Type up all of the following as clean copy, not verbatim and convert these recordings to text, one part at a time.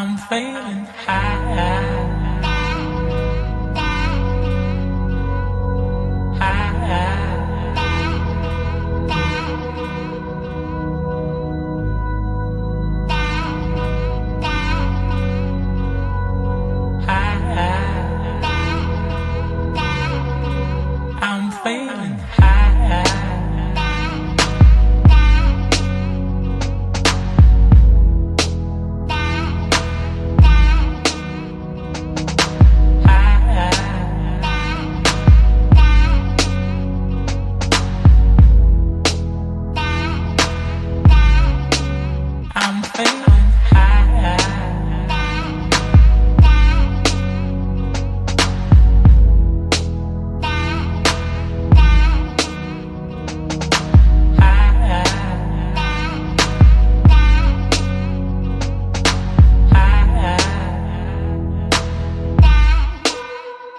I'm feeling high. I'm feeling high. I'm feeling high.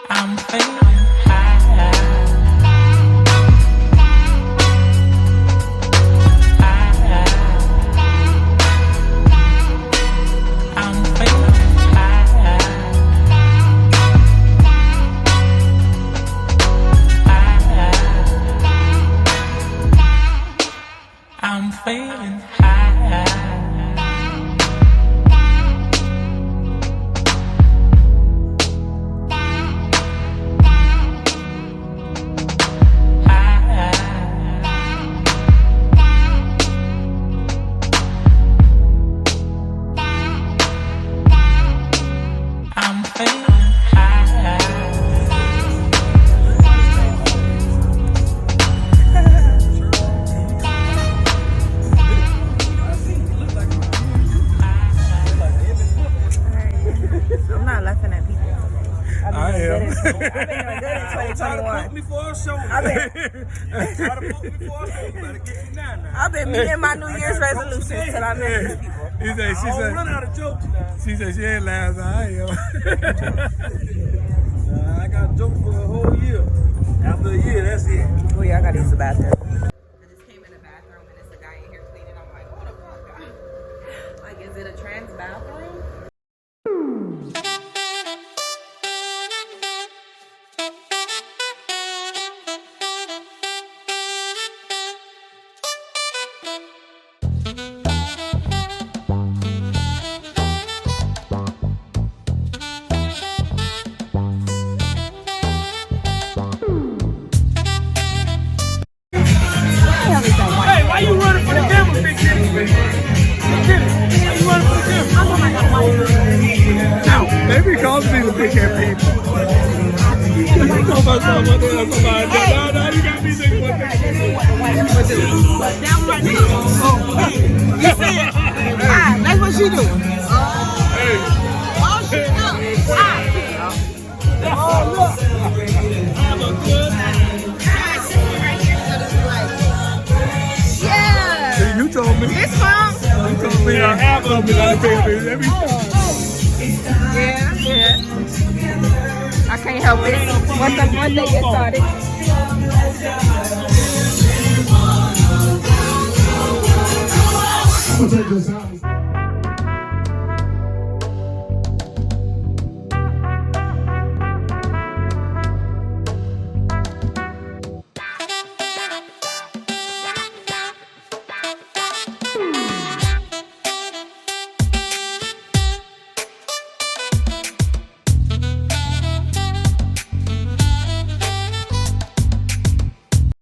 I'm feeling high. I'm feeling high. I'm feeling high. I'm feeling high. I'm not laughing at people. I am. I've been doing good in 2021. I've been meeting my New Year's resolutions till I met these people. She said she ain't last. I am. I got a joke for a whole year. After a year, that's it. Oh yeah, I gotta use the bathroom. I just came in the bathroom and it's a guy in here cleaning. I'm like, what the fuck? Like, is it a trans bathroom? Hey, why you running for the camera, Big Kitty? Big Kitty, why you running for the camera? Ow, maybe calls me the big head people. You talking about somebody else, somebody. No, you got me thinking about that. You see it? Ah, that's what she do. Hey. Oh, she do. Ah. Oh, look. Have a good Yeah. You told me. This one? You told me I have something like that. Every Yeah, yeah. I can't help it. Once they get started. I'm gonna take this out.